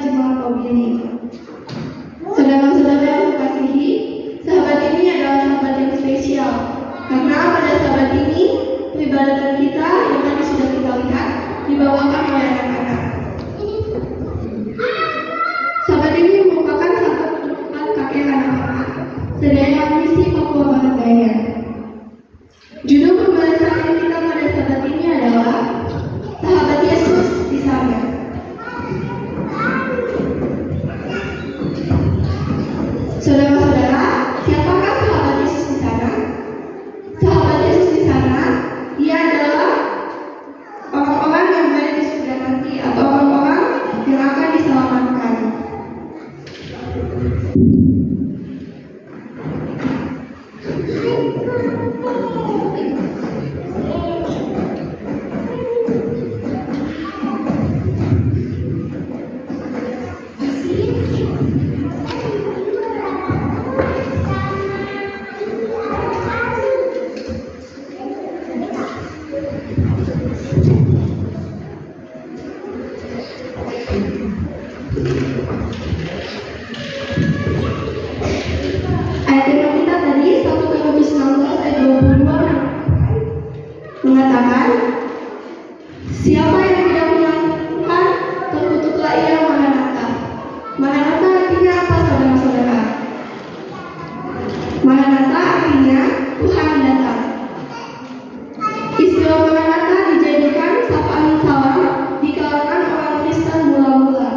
jemaat Obili. Saudara-saudara yang kukasihi, sahabat ini adalah sahabat yang spesial karena pada sahabat ini peribadatan kita yang tadi sudah kita lihat dibawakan oleh anak-anak. Sahabat ini merupakan sahabat keturunan kakek anak-anak sedaya misi Papua Barat Daya. Judul pembahasan kita pada sahabat ini adalah Sahabat Yesus di Sana. Saudara-saudara, siapakah sahabat Yesus di sana? Sahabat Yesus di sana, dia adalah orang-orang yang berada di surga nanti atau orang-orang yang akan diselamatkan. Ayat tema kita tadi 1 Korintus 19 ayat 22 mengatakan, siapa yang tidak punya Tuhan, terkutuklah ia Maranatha. Maranatha artinya apa, saudara-saudara? Maranatha artinya Tuhan datang. Istilah Maranatha dijadikan sapaan salam di kalangan orang Kristen mula-mula.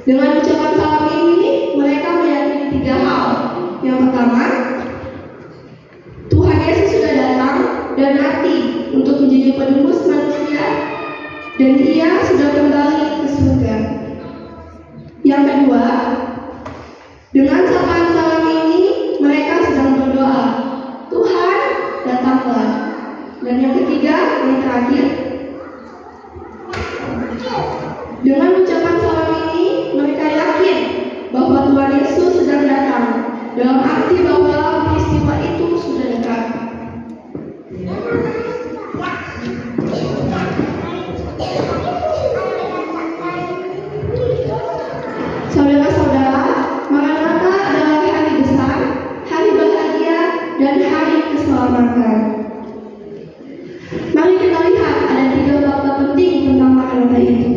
Dengan ucapan salam ini, mereka meyakini 3 hal. Yang pertama, Tuhan Yesus sudah datang dan mati untuk menjadi penebus manusia, dan Ia sudah kembali ke surga. Yang kedua, dengan sapaan salam ini, mereka sedang berdoa, Tuhan datanglah. Dan yang ketiga, yang terakhir, dengan ucapan salam ini, mereka yakin bahwa Tuhan Yesus sedang datang, dalam arti bahwa peristiwa itu sudah dekat. Saudara-saudara, Maranatha adalah hari besar, hari bahagia, dan hari keselamatan. Mari kita lihat ada 3 fakta penting tentang Maranatha itu.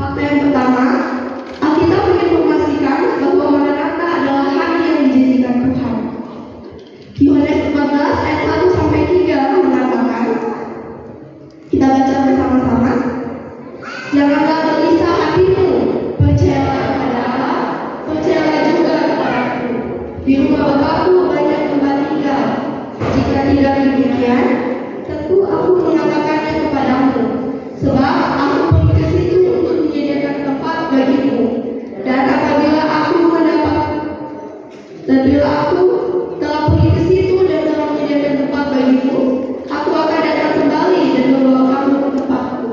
Fakta yang pertama, Alkitab menginformasikan bahwa Maranatha adalah hari yang dijanjikan Tuhan. Yohanes 14 ayat 1 sampai 3 mengatakan, kita baca bersama-sama. Janganlah gelisah hatimu, percayalah kepada Allah, percayalah juga kepadaku. Di rumah Bapakku banyak tempat tinggal. Jika tidak demikian, tentu aku mengatakannya kepadamu, sebab aku pergi ke situ untuk menyediakan tempat bagimu. Dan apabila aku telah pergi ke situ dan telah menyediakan tempat bagimu, aku akan datang kembali dan membawa kamu ke tempatku,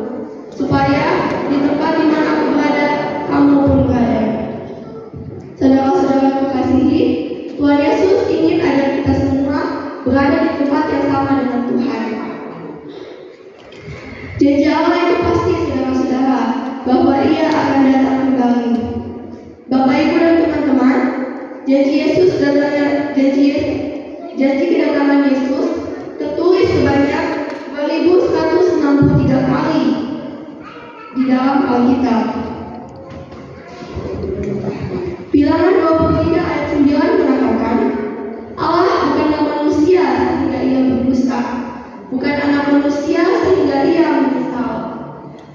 supaya di tempat di mana aku berada, kamu pun berada. Saudara-saudara kekasihi, Tuhan Yesus ingin agar kita semua berada di tempat yang sama dengan Tuhan. Janji Allah itu pasti, saudara-saudara, bahwa Ia akan datang kembali. Bapak, Ibu, dan teman-teman, janji kedatangan Yesus tertulis sebanyak 2163 kali di dalam Alkitab. Bilangan 23 ayat 9 mengatakan, Allah bukanlah manusia sehingga Ia berdusta, bukan anak manusia sehingga Ia menyesal.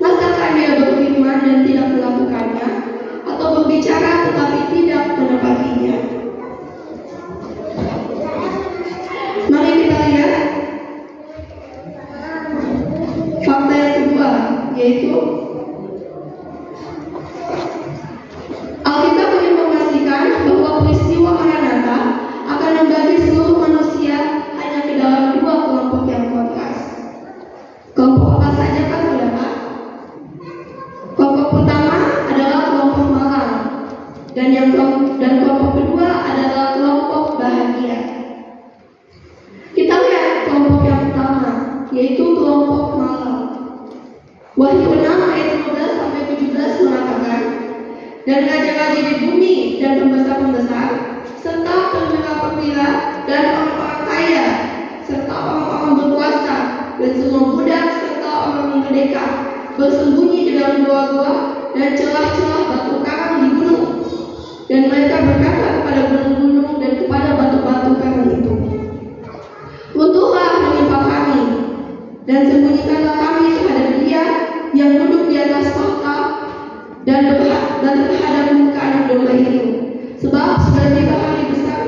Masakah Dia berfirman dan tidak melakukannya, atau berbicara tetapi tidak menepatinya? Wahyu 6 ayat 15 sampai 17 mengatakan, dan raja-raja di bumi dan pembesar-pembesar serta perwira-perwira dan orang-orang kaya serta orang-orang berkuasa dan semua budak serta orang merdeka bersembunyi di dalam gua-gua dan celah-celah batu karang di gunung. Dan mereka berkata kepada gunung-gunung dan kepada batu-batu karang itu, runtuhlah menimpa kami, dan sembunyikanlah kami terhadap Dia yang duduk di atas tahta dan terhadap muka anak domba itu. Sebab sudah tiba hari besar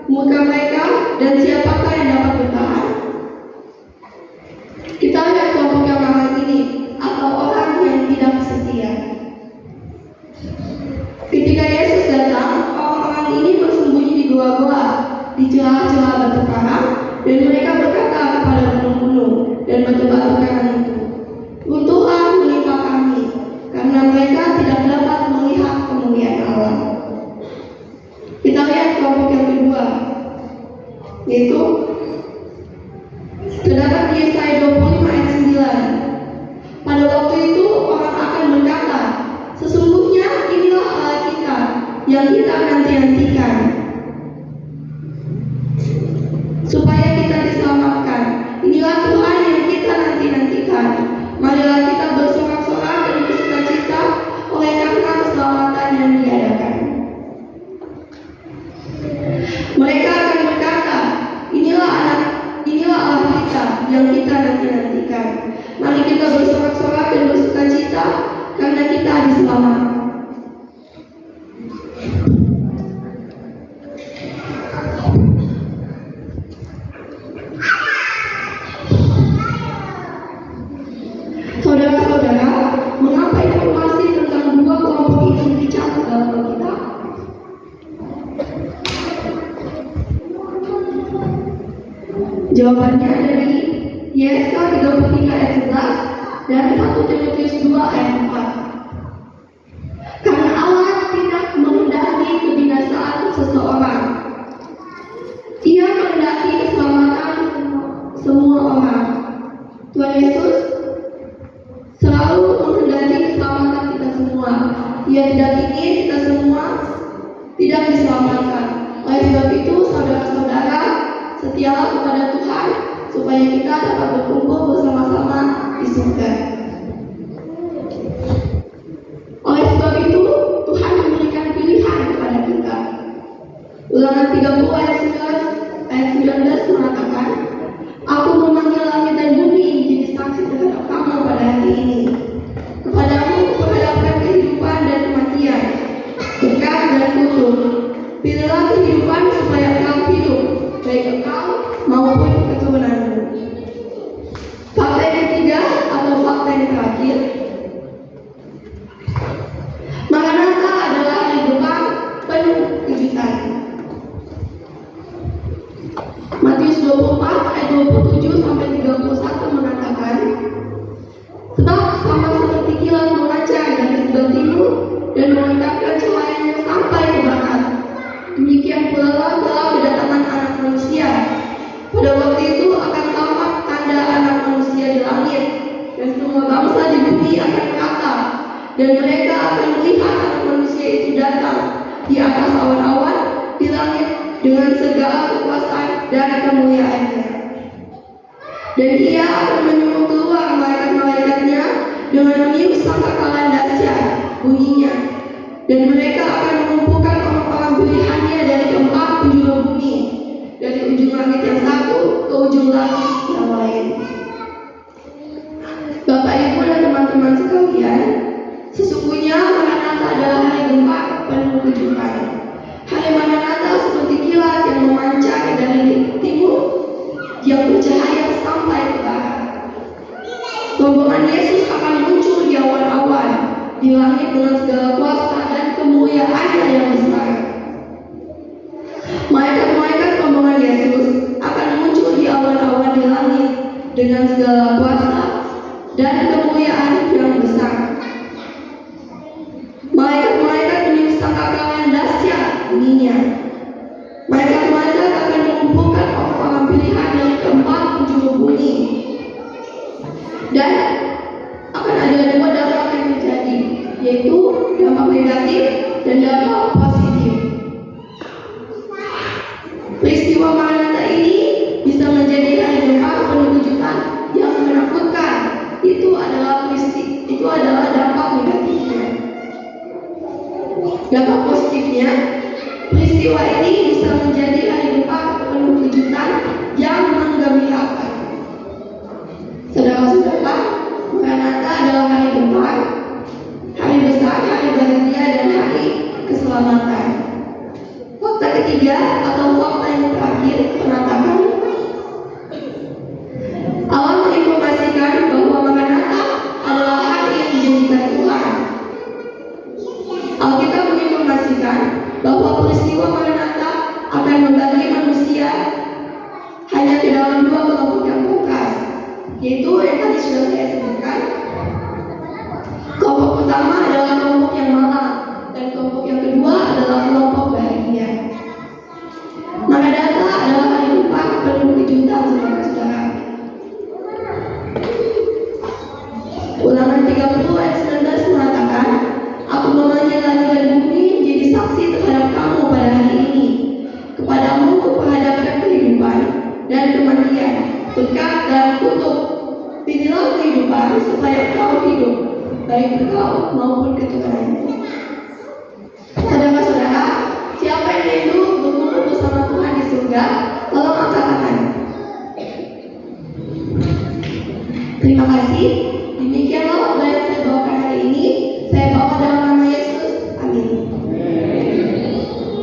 muka mereka, dan siapakah yang dapat bertahan? Kita lihat kelompok yang marah ini, atau orang yang tidak setia. Ketika Yesus datang, orang-orang ini bersembunyi di gua-gua, di celah-celah batu karang, dan mereka berkata kepada gunung-gunung dan batu-batu karang itu, runtuhlah menimpa kami, karena mereka tidak dapat melihat kemuliaan Allah. Kita lihat kelompok yang kedua, yaitu terdapat di Yesaya 25 ayat 9. Pada waktu itu orang akan berkata, sesungguhnya inilah Allah kita yang kita nanti-nantikan, supaya kita diselamatkan. Inilah Tuhan yang kita nanti-nantikan. Marilah kita bersorak-sorak dan bersukacita oleh karena keselamatan yang diadakan. Mereka akan berkata, inilah Allah kita yang kita nanti-nantikan. Mari kita bersorak-sorak dan bersukacita karena kita diselamatkan. Saudara-saudara, mengapa informasi tentang dua kelompok itu dicatat dalam Alkitab? Jawabannya dari Yesaya 33 ayat 11 dan 1 Timotius 2 ayat 4. Karena Allah tidak menghendaki kebinasaan seseorang, Ia menghendaki keselamatan semua orang. Tuhan Yesus selalu menghendaki keselamatan kita semua. Ia tidak ingin kita semua tidak diselamatkan. Oleh sebab itu, saudara-saudara, setialah kepada Tuhan supaya kita dapat berkumpul bersama-sama di surga. Oleh sebab itu, Tuhan memberikan pilihan kepada kita. Ulangan 30 ayat 19 mengatakan, Aku memanggil langit dan bumi menjadi saksi terhadap kamu pada hari ini. Kepadamu kuperhadapkan kehidupan dan kematian, berkat dan kutuk. Pilihlah kehidupan supaya engkau hidup, baik engkau maupun keturunanmu. Fakta yang ketiga atau fakta yang terakhir, Maranatha adalah hari depan penuh kejutan. Matius 24 ayat 27 sampai 31 mengatakan, sebab sama seperti kilat memancar dari sebelah timur dan mengangkatkan cahayanya sampai ke barat, demikian pula telah kedatangan Anak Manusia. Pada waktu itu akan tampak tanda Anak Manusia di langit, dan semua bangsa di bumi akan berkata, dan mereka akan melihat Anak Manusia itu datang di atas awan-awan di langit dengan segala kekuasaan dan kemuliaannya. Dan Ia akan menyuruh keluar malaikat-malaikatnya dengan meniup sangkakala dahsyat bunyinya, dan mereka akan mengumpulkan orang-orang pilihannya dari keempat penjuru bumi, dari ujung langit yang satu ke ujung langit yang lain. Bapak, Ibu, dan teman-teman sekalian, sesungguhnya Maranatha adalah hari gempa penuh kejutan. Hari Maranatha seperti kilat yang memancar dari timur yang bercahaya sampai ke barat. Rombongan Yesus akan muncul di awan-awan di langit dengan segala kuasa dan kemuliaannya yang besar. Malaikat-malaikat rombongan Yesus akan muncul di awan-awan di langit dengan segala kuasa dan kemuliaan yang besar. Malaikat-malaikat meniup sangkakala yang dahsyat bunyinya. Malaikat-malaikat akan mengumpulkan orang-orang pilihan dari keempat penjuru bumi, dan akan ada dampak positifnya, peristiwa ini bisa menjadi hari depan penuh kejutan yang menggembirakan. Saudara-saudara, Maranatha adalah hari depan, hari besar, hari bahagia, dan hari keselamatan. Fakta ketiga atau fakta yang terakhir mengatakan Allah menginformasikan bahwa Maranatha adalah hari yang dijanjikan Tuhan. Alkitab menginformasikan bahwa peristiwa Maranatha akan membagi manusia hanya ke dalam dua kelompok yang fokus, yaitu yang tadi sudah saya sebutkan. Kelompok pertama adalah kelompok yang malang, dan kelompok yang kedua adalah kelompok bahagia. Maranatha adalah hari depan penuh kejutan, saudara-saudara. Ulangan 30 ayat 19 mengatakan, Aku memanggil langit dan bumi menjadi saksi terhadap kamu pada hari ini. Kepadamu kuperhadapkan kehidupan dan kematian, berkat dan kutuk. Pilihlah kehidupan supaya kau hidup, baik engkau maupun keturunanmu. Saudara-saudara, siapa yang rindu berkumpul bersama Tuhan di surga? Tolong angkat tangan. Terima kasih.